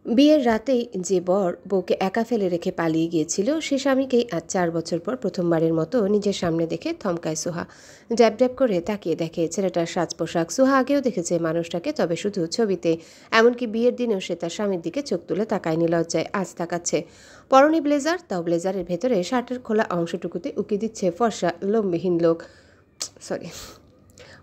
বিয়ের রাতেই যে বর বউকে একা ফেলে রেখে পালিয়ে গিয়েছিল সে স্বামীকেই আজ 4 বছর পর প্রথমবারের মতো নিজের সামনে দেখে থমকায় সুহা। ড্যাব ড্যাব করে তাকিয়ে দেখে ছেলেটার সাজ পোশাক। সুহা আগেও দেখেছে মানুষটাকে, তবে শুধু ছবিতে। এমনকি বিয়ের দিনেও সে তার স্বামীর দিকে চোখ তুলে তাকায়নি, লজ্জায় আজ তাকাচ্ছে। পরনে ব্লেজার, তাও ব্লেজারের ভেতরে শার্টের খোলা অংশটুকুতে উকি দিচ্ছে ফর্সা লোমবিহীন লোক। সরি,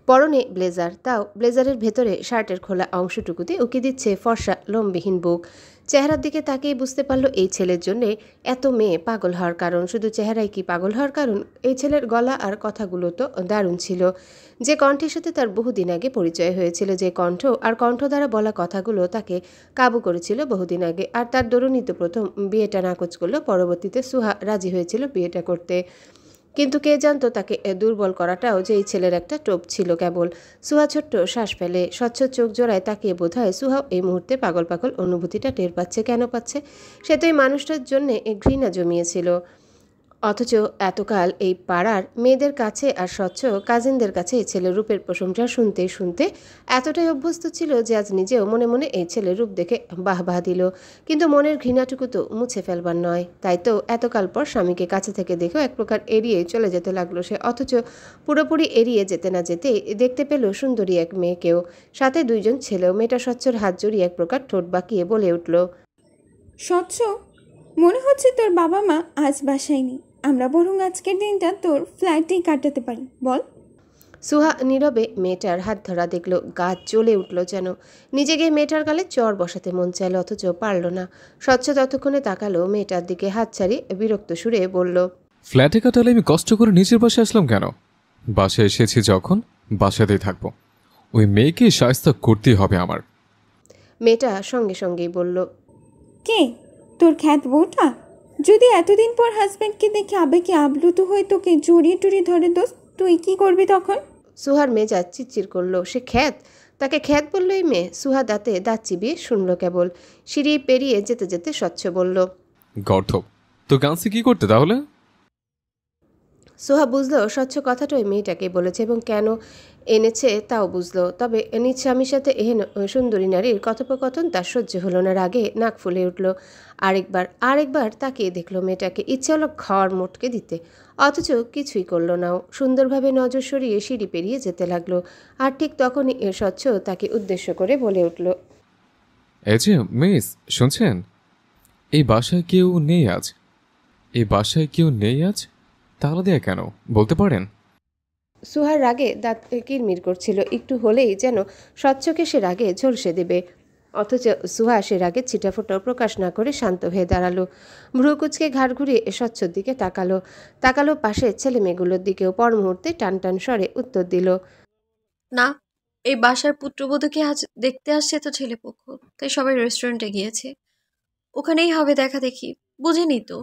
পরনে ব্লেজার, তাও ব্লেজারের ভেতরে শার্টের খোলা অংশটুকুতে উকি দিচ্ছে ফর্সা লোমবিহীন বুক। চেহারার দিকে তাকিয়ে বুঝতে পারল এই ছেলের জন্যে এত মেয়ে পাগল হওয়ার কারণ। শুধু চেহারাই কি পাগল হওয়ার কারণ? এই ছেলের গলা আর কথাগুলো তো দারুণ ছিল। যে কণ্ঠের সাথে তার বহুদিন আগে পরিচয় হয়েছিল, যে কণ্ঠ আর কণ্ঠ দ্বারা বলা কথাগুলো তাকে কাবু করেছিল বহুদিন আগে। আর তার দরুণই তো প্রথম বিয়েটা নাকচ করলো, পরবর্তীতে সুহা রাজি হয়েছিল বিয়েটা করতে। কিন্তু কে জানতো তাকে দুর্বল করাটাও যে এই ছেলের একটা টোপ ছিল কেবল। সুহা ছোট্ট শ্বাস ফেলে, স্বচ্ছ চোখ জোড়ায় তাকিয়ে বোধহয় সুহাও এই মুহূর্তে পাগল পাগল অনুভূতিটা টের পাচ্ছে। কেন পাচ্ছে? সে তো এই মানুষটার জন্যে ঘৃণা জমিয়েছিল, অথচ এতকাল এই পাড়ার মেয়েদের কাছে আর স্বচ্ছ কাজিনদের কাছে এই ছেলের রূপের প্রশংসা শুনতে শুনতে এতটাই অভ্যস্ত ছিল যে আজ নিজেও মনে মনে এই ছেলের রূপ দেখে বাহ বাহ দিল। কিন্তু মনের ঘৃণাটুকু তো মুছে ফেলবার নয়। তাই তো এতকাল পর স্বামীকে কাছে থেকে দেখেও এক প্রকার এড়িয়ে চলে যেতে লাগলো সে। অথচ পুরোপুরি এড়িয়ে যেতে না যেতেই দেখতে পেল সুন্দরী এক মেয়েকেও, সাথে দুইজন ছেলেও। মেয়েটা স্বচ্ছর হাত জড়িয়ে এক প্রকার ঠোঁট বাঁকিয়ে বলে উঠল, স্বচ্ছ, মনে হচ্ছে তোর বাবা মা আজ বাসায় নেই। আমরা বরং আজকের দিনটা তোর ফ্ল্যাটেই কাটাতে পারি, বল। সুহা নীরবে মেয়েটার হাত ধরা দেখল, গা জ্বলে উঠল যেন। নিজে গিয়ে মেয়েটার গালে চর বসাতে মন চাইল, অথচ পারল না। স্বচ্ছ ততক্ষণে তাকালো মেয়েটার দিকে, হাত ছাড়িয়ে বিরক্ত সুরে বলল, ফ্ল্যাটে কাটালে আমি কষ্ট করে নিজের বাসায় আসলাম কেন? বাসায় এসেছি যখন বাসাতেই থাকবো। ওই মেয়েকে শায়েস্তা করতেই হবে আমার। মেয়েটা সঙ্গে সঙ্গেই বলল, কে? তোর খ্যাত বউটা? যদি এতদিন পর হাজব্যান্ডকে দেখে আবেগে আপ্লুত হয়ে তোকে জড়িয়ে টড়িয়ে ধরে দোস্ত, তুই কি করবি তখন? সুহার মেজাজ চিরচির করলো। সে খ্যাত? তাকে খ্যাত বলল এই মেয়ে? সুহা দাঁতে দাঁত চিবিয়ে শুনল কেবল। সিঁড়ি পেরিয়ে যেতে যেতে স্বচ্ছ বলল, গর্ধব, তো গান্সি কি করতে তাহলে? সোহা বুঝলো স্বচ্ছ কথাটা ওই মেয়েটাকে বলেছে এবং কেন এনেছে তাও বুঝলো। তবে নিজ স্বামীর সাথে এহেন সুন্দরী নারীর কথোপকথন তার সহ্য হলো না। রাগে নাক ফুলে উঠল। আরেকবার তাকিয়ে দেখলো মেয়েটাকে। ইচ্ছে হলো ঘর মোটকে দিতে, অথচ কিছুই করলো না। সুন্দরভাবে নজর সরিয়ে সিঁড়ি পেরিয়ে যেতে লাগলো। আর ঠিক তখনই স্বচ্ছ তাকে উদ্দেশ্য করে বলে উঠল, এই যে মিস, শুনছেন? এই বাসায় কেউ নেই আজ। এই বাসায় কেউ নেই আজ। তাহলে দেয়া কেন বলতে পারেন? সুহার রাগে দাঁত কিরমির করছিল। একটু হলেই যেন স্বচ্ছকে সে রাগে ঝলসে দেবে, অথচ সুহা সে রাগে ছিটাফোঁটাও প্রকাশ না করে শান্ত হয়ে দাঁড়ালো। ভ্রু কুচকে ঘাড় ঘুরিয়ে স্বচ্ছর দিকে তাকালো পাশে ছেলে মেয়েগুলোর দিকেও। পর মুহূর্তে টান টান স্বরে উত্তর দিল, না, এই বাসার পুত্রবধূকে আজ দেখতে আসছে তো ছেলেপক্ষ, তাই সবাই রেস্টুরেন্টে গিয়েছে। ওখানেই হবে দেখা দেখি। বুঝিনি তো,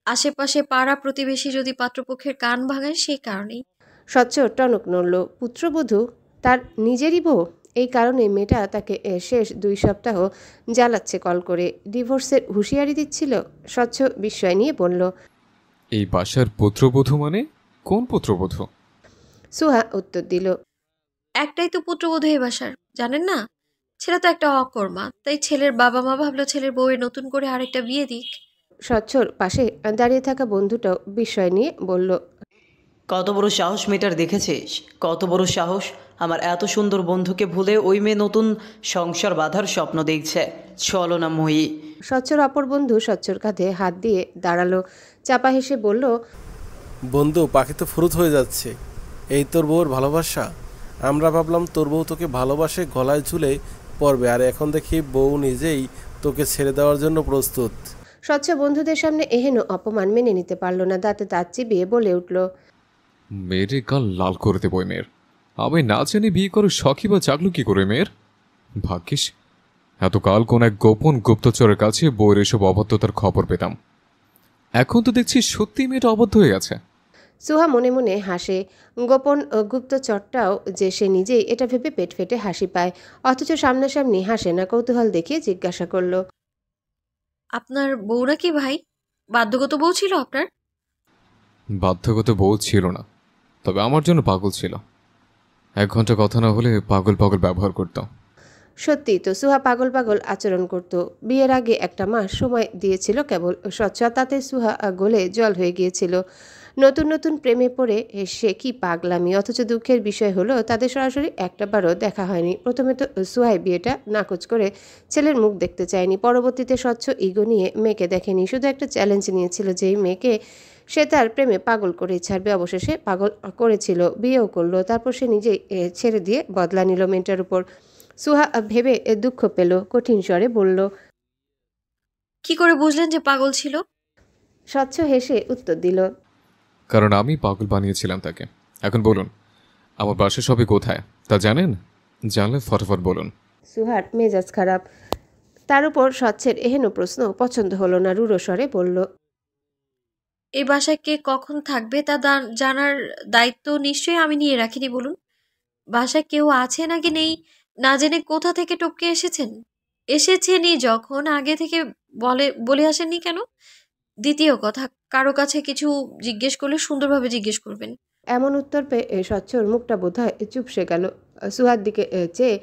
আশেপাশে পাড়া প্রতিবেশী যদি পাত্রপক্ষের কান ভাঙায় সেই কারণেই। স্বচ্ছ টনক নড়ল। পুত্রবধূ তার নিজেরই বউ? এই কারণে মেয়েটা তাকে শেষ 2 সপ্তাহ জ্বালাচ্ছে কল করে, ডিভোর্সের হুঁশিয়ারি দিচ্ছিল। স্বচ্ছ বিস্ময় নিয়ে বলল, এই বাসার পুত্রবধূ মানে কোন পুত্রবধূ? সুহা উত্তর দিল, একটাই তো পুত্রবধূ এই বাসার, জানেন না? ছেলে তো একটা অকর্মা, তাই ছেলের বাবা মা ভাবলো ছেলের বউয়ের নতুন করে আরেকটা বিয়ে দিক। স্বচ্ছর পাশে দাঁড়িয়ে থাকা বন্ধুটাও বিস্ময় নিয়ে বলল, কত বড় সাহস মেয়েটার, দেখেছিস? কত বড় সাহস! আমার এত সুন্দর বন্ধুকে ভুলে ওই মেয়ে নতুন সংসার বাঁধার স্বপ্ন দেখছে। চলো না মহি। স্বচ্ছর অপর বন্ধু স্বচ্ছর কাঁধে হাত দিয়ে দাঁড়ালো, চাপা হেসে বলল, বন্ধু, পাখি তো ফুরুত হয়ে যাচ্ছে। এই তোর বউর ভালোবাসা? আমরা ভাবলাম তোর বউ তোকে ভালোবাসে, গলায় ঝুলে পড়বে, আর এখন দেখি বউ নিজেই তোকে ছেড়ে দেওয়ার জন্য প্রস্তুত। স্বচ্ছ বন্ধুদের সামনে এহেন অপমান মেনে নিতে পারল না। দাঁতে দাঁত চিবিয়ে বলে উঠল, মেয়েরে গাল লাল করে দেবো মেয়ের। আমি না জানি বিয়ে করে শখই বা জাগলো কি করে মেয়ের। ভাগ্যিস এতকাল কোন এক গোপন গুপ্তচরের কাছে বউয়ের এসব অবদ্ধতার খবর পেতাম। এখন তো দেখছি সত্যি মেয়েটা অবদ্ধ হয়ে গেছে। সুহা মনে মনে হাসে। গোপন গুপ্তচরটাও যে সে নিজেই, এটা ভেবে পেট ফেটে হাসি পায়, অথচ সামনাসামনি হাসে না। কৌতূহল দেখিয়ে জিজ্ঞাসা করল, আপনার বউ নাকি ভাই? বাধ্যগত বউ ছিল আপনার? বাধ্যগত বউ ছিল না, তবে আমার জন্য পাগল ছিল। 1 ঘন্টা কথা না হলে পাগল পাগল ব্যবহার করতাম। সত্যি তো সুহা পাগল পাগল আচরণ করত। বিয়ের আগে একটা মাস সময় দিয়েছিল কেবল, স্বচ্ছতাতে সুহা গলে জল হয়ে গিয়েছিল। নতুন নতুন প্রেমে পড়ে সে কি পাগলামি! অথচ দুঃখের বিষয় হলো তাদের সরাসরি একটাবারও দেখা হয়নি। প্রথমে তো সুহাই বিয়েটা নাকচ করে ছেলের মুখ দেখতে চায়নি, পরবর্তীতে স্বচ্ছ ইগো নিয়ে মেয়েকে দেখেনি, শুধু একটা চ্যালেঞ্জ নিয়েছিল যেই মেয়েকে সে তার প্রেমে পাগল করে ছাড়বে। অবশেষে পাগল করেছিল, বিয়েও করলো, তারপর সে নিজেই ছেড়ে দিয়ে বদলা নিল মেয়েটার উপর। সুহা ভেবে দুঃখ পেল, কঠিন স্বরে বলল। কি করে বুঝলেন যে পাগল ছিল? স্বচ্ছ হেসে উত্তর দিল। কারণ আমি পাগল বানিয়েছিলাম তাকে। এখন বলুন, আমার বাসা সবে কোথায় তা জানেন? জানলে ফটাফট বলুন। সুহার মেজাজ খারাপ। তার উপর স্বচ্ছের এহেন প্রশ্ন পছন্দ হলো না, রুড়ো স্বরে বলল। এই বাসায় কে কখন থাকবে তা জানার দায়িত্ব নিশ্চয়ই আমি নিয়ে রাখিনি। বলুন, বাসায় কেউ আছে নাকি নেই না জেনে কোথা থেকে টপকে এসেছেন? এসেছেনই যখন আগে থেকে বলে আসেননি কেন? দ্বিতীয় কথা, কারো কাছে কিছু জিজ্ঞেস করলে সুন্দরভাবে জিজ্ঞেস করবেন। এমন উত্তর পেয়ে স্বচ্ছর মুখটা বোধহয় চুপসে গেল। সুহার দিকে চেয়ে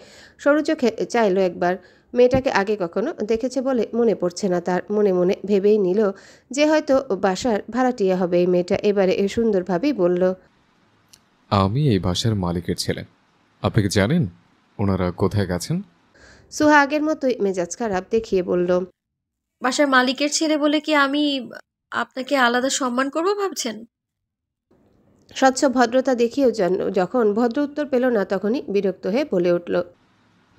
সরু চোখে চাইলো একবার। মেয়েটাকে আগে কখনো দেখেছে বলে মনে পড়ছে না তার। মনে মনে ভেবেই নিল যে হয়তো বাসার ভাড়াটিয়া হবে এই মেয়েটা। এবারে সুন্দরভাবেই বলল। আমি এই বাসার মালিকের ছেলে। আপনি কি জানেন ওনারা কোথায় গেছেন? সুহা আগের মতোই মেজাজ খারাপ দেখিয়ে বলল। বাসার মালিকের ছেলে বলে কি আমি আপনাকে আলাদা সম্মান করব ভাবছেন? স্বচ্ছ ভদ্রতা দেখিয়েও যখন ভদ্র উত্তর পেল না, তখনই বিরক্ত হয়ে বলে উঠল।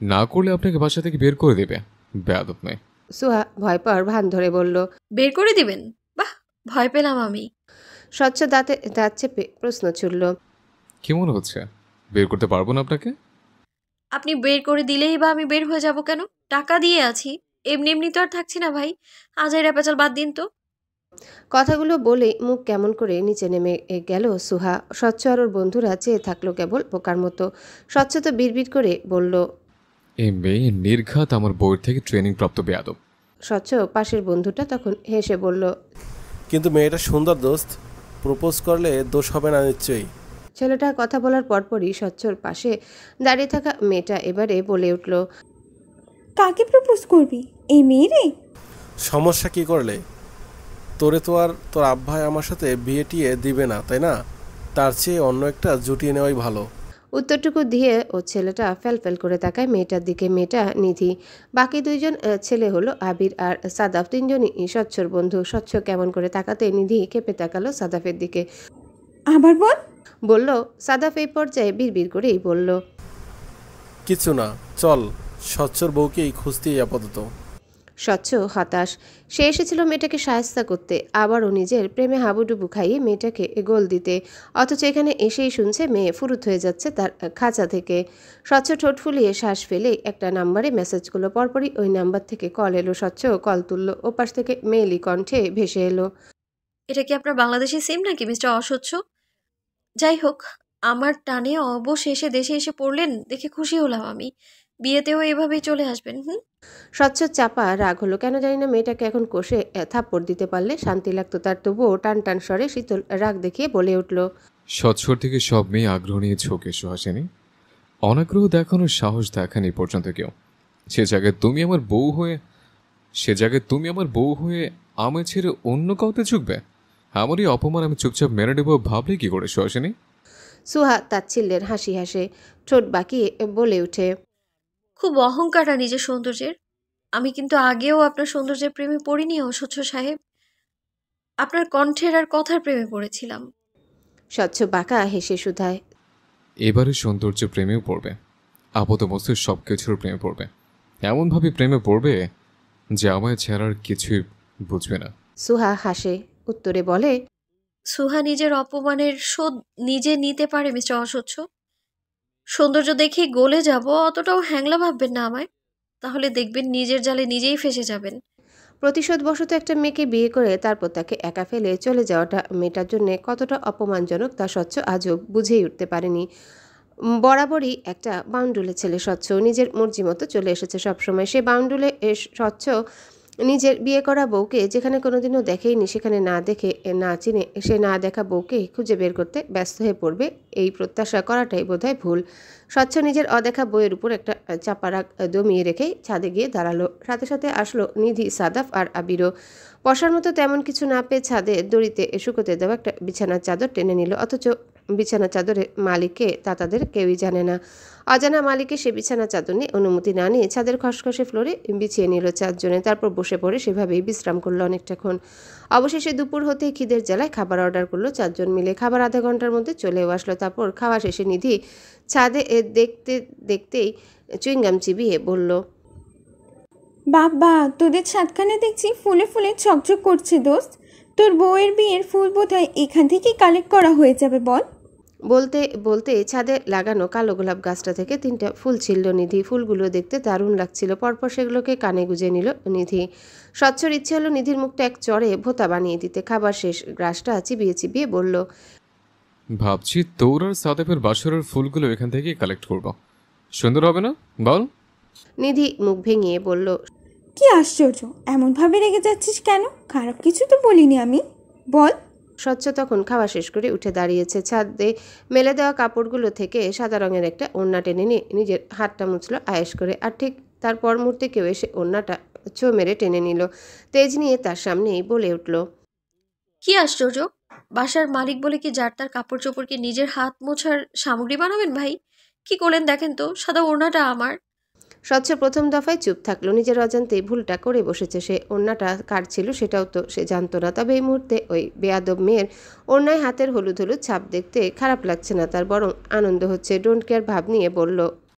না করলে আপনাকে বাসা থেকে বের করে দেবে, বেয়াদব মেয়ে। সুহা ভয় পাওয়ার ভান ধরে বলল। বের করে দিবেন? বাহ, ভয় পেলাম আমি। স্বচ্ছ দাঁতে দাঁত চেপে প্রশ্ন ছুড়ল। কি মনে হচ্ছে বের করতে পারবো না আপনাকে? আপনি বের করে দিলেই বা আমি বের হয়ে যাব কেন? টাকা দিয়ে আছি, এমনি এমনি তো আর থাকছি না ভাই। আজাইরা পেঁচাল বাদ দিন তো। কথাগুলো বলেই মুখ কেমন করে নিচে নেমে গেল সুহা। স্বচ্ছ আর ওর বন্ধুরা চেয়ে থাকলো কেবল বোকার মতো। স্বচ্ছ তো বিড়বিড় করে বলল। এই মেয়ে নির্ঘাত আমার বইয়ের থেকে ট্রেনিং প্রাপ্ত বেয়াদব। স্বচ্ছ পাশের বন্ধুটা তখন হেসে বলল। কিন্তু মেয়েটা সুন্দর দোস্ত, প্রপোজ করলে দোষ হবে না নিশ্চয়ই। ছেলেটা কথা বলার পরপরই স্বচ্ছর পাশে দাঁড়িয়ে থাকা মেয়েটা এবারে বলে উঠল। কাকে প্রপোজ করবি? এই মেয়েরে? সমস্যা কি করলে? তোরে তো আর তোর আব্বাই আমার সাথে বিয়ে টিয়ে দিবে না, তাই না? তার চেয়ে অন্য একটা জুটিয়ে নেওয়াই ভালো। উত্তরটুকু দিয়ে ও ছেলেটা ফেল করে তাকায় মেয়েটার দিকে। মেয়েটা নিধি। বাকি দুইজন ছেলে হলো আবির আর সাদাফ, তিনজনই স্বচ্ছর বন্ধু। স্বচ্ছ কেমন করে তাকাতে নিধি কেঁপে তাকালো সাদাফের দিকে। আবার বল। বলল। সাদাফ এই পর্যায়ে বিড়বিড় করেই বলল। কিছু না, চল স্বচ্ছর বউকেই খুঁজতেই আপাতত। স্বচ্ছ হতাশ। সে এসেছিল মেয়েটাকে সায়স্তা করতে, আবারও নিজের প্রেমে হাবুডুবু খাইয়ে মেয়েটাকে গোল দিতে। অথচ এখানে এসেই শুনছে মেয়ে ফুরুত হয়ে যাচ্ছে তার খাঁচা থেকে। স্বচ্ছ ঠোঁট ফুলিয়ে শ্বাস ফেলে একটা নাম্বারে মেসেজ করলো। পরপরই ওই নাম্বার থেকে কল এলো। স্বচ্ছ কল তুললো। ওপাশ থেকে মেয়েলি কণ্ঠে ভেসে এলো। এটা কি আপনার বাংলাদেশি সিম নাকি মিস্টার অস্বচ্ছ? যাই হোক, আমার টানে অবশেষে দেশে এসে পড়লেন দেখে খুশি হলাম আমি। বিয়েতেও এভাবেই চলে আসবেন। স্বচ্ছ চাপা রাগ হলো। কেন জানি না মেয়েটাকে এখন কষে থাপ্পড় দিতে পারলে শান্তি লাগতো তার। তবুও টান টান স্বরে শীতল রাগ দেখিয়ে বলে উঠল। স্বচ্ছর থেকে সব মেয়ে আগ্রহ নিয়ে ঝোঁকে সুহাসিনী। অনাগ্রহ দেখানোর সাহস দেখানি পর্যন্ত কেউ। সে জায়গায় তুমি আমার বউ হয়ে আমায় ছেড়ে অন্য কাউতে ঝুঁকবে? আমারই অপমান আমি চুপচাপ মেনে নেব ভাবলে কি করে সুহাসিনী? সুহা তাচ্ছিল্যের হাসি হাসে, ঠোঁট বাঁকিয়ে বলে উঠে। খুব অহংকার আর নিজের সৌন্দর্যের। আমি কিন্তু আগেও আপনার সৌন্দর্যের প্রেমে পড়িনি অস্বচ্ছ সাহেব। আপনার কণ্ঠের আর কথার প্রেমে পড়েছিলাম। স্বচ্ছ বাঁকা হেসে শুধায়। এবারে সৌন্দর্য প্রেমেও পড়বে, আপাত মস্ত সব কিছুর প্রেমে পড়বে। এমনভাবে প্রেমে পড়বে যে আমায় ছাড়ার কিছুই বুঝবে না। সুহা হাসে, উত্তরে বলে। সুহা নিজের অপমানের শোধ নিজে নিতে পারে মিস্টার অস্বচ্ছ। সৌন্দর্য দেখেই গলে যাব অতটাও হ্যাংলা ভাববেন না আমায়। তাহলে দেখবেন নিজের জালে নিজেই ফেসে যাবেন। প্রতিশোধবশত একটা মেয়েকে বিয়ে করে তারপর তাকে একা ফেলে চলে যাওয়াটা মেয়েটার জন্য কতটা অপমানজনক তা স্বচ্ছ আজও বুঝেই উঠতে পারেনি। বরাবরই একটা বাউন্ডুলে ছেলে স্বচ্ছ। নিজের মর্জি মতো চলে এসেছে সবসময়। সে বাউন্ডুলে স্বচ্ছ নিজের বিয়ে করা বউকে যেখানে কোনোদিনও দেখেইনি, সেখানে না দেখে না চিনে সে না দেখা বউকে খুঁজে বের করতে ব্যস্ত হয়ে পড়বে, এই প্রত্যাশা করাটাই বোধহয় ভুল। স্বচ্ছ নিজের অদেখা বইয়ের উপর একটা চাপা রাগ দমিয়ে রেখেই ছাদে গিয়ে দাঁড়ালো। সাথে সাথে আসলো নিধি, সাদাফ আর আবিরও। বসার মতো তেমন কিছু না পেয়ে ছাদে দড়িতে শুকোতে দেওয়া একটা বিছানার চাদর টেনে নিল, অথচ বিছানার চাদরের মালিককে তা তাদের কেউই জানে না। অজানা মালিকে সে বিছানা চাদর নিয়ে অনুমতি না নিয়ে ছাদের খসখসে ফ্লোরে বিছিয়ে নিল চারজনে, তারপর বসে পড়ে সেভাবেই বিশ্রাম করলো অনেকটাক্ষণ। অবশেষে দুপুর হতেই খিদের জ্বালায় খাবার অর্ডার করলো চারজন মিলে। খাবার আধা ঘন্টার মধ্যে চলেও আসলো। তারপর খাওয়া শেষে নিধি ছাদে দেখতে দেখতেই চুইংগাম চিবিয়ে বলল, বাবা, তোদের ছাদখানে দেখছি ফুলে ফুলে ঝকঝক করছে দোস্ত। তোর বউয়ের বিয়ের ফুল বোধহয় এখান থেকেই কালেক্ট করা হয়ে যাবে বল। বলতে বলতে ছাদে লাগানো কালো গোলাপ গাছটা থেকে 3টা ফুল ছিলল নিধি। ফুলগুলো দেখতে দারুণ লাগছিল। পরপর সেগুলোকে কানে গুজে নিল নিধি। স্বচ্ছর ইচ্ছে হলো নিধির মুখটা এক চড়ে ভোঁতা বানিয়ে দিতে। খাবার শেষ গ্রাসটা চিবিয়ে চিবিয়ে বলল, ভাবছি তোর আর সাদেফের বাসরের ফুলগুলো এখান থেকেই কালেক্ট করব। সুন্দর হবে না বল? নিধি মুখ ভেঙিয়ে বলল, কি আশ্চর্য, এমনভাবে রেগে যাচ্ছিস কেন? খারাপ কিছু তো বলিনি আমি, বল। স্বচ্ছ তখন খাওয়া শেষ করে উঠে দাঁড়িয়েছে। ছাদে মেলে দেওয়া কাপড়গুলো থেকে সাদা রঙের একটা ওড়না টেনে নিয়ে নিজের হাতটা মুছল আয়েশ করে। আর ঠিক তারপর মুহূর্তে কেউ এসে ওড়নাটা ছো মেরে টেনে নিল। তেজ নিয়ে তার সামনেই বলে উঠল, কি আশ্চর্য, বাসার মালিক বলে কি যার তার কাপড় চোপড়কে নিজের হাত মোছার সামগ্রী বানাবেন ভাই? কি করলেন দেখেন তো, সাদা ওড়নাটা আমার। স্বচ্ছ প্রথম দফায় চুপ থাকলো। নিজের অজান্তেই ভুলটা করে বসেছে সে। ওড়নাটা কার ছিল সেটাও তো সে জানতো না। তবে এই মুহূর্তে ওই বেয়াদব মেয়ের ওড়নায় হাতের হলুদ হলুদ ছাপ দেখতে খারাপ লাগছে না তার, বরং আনন্দ হচ্ছে। ডোন্ট কেয়ার ভাব নিয়ে বলল,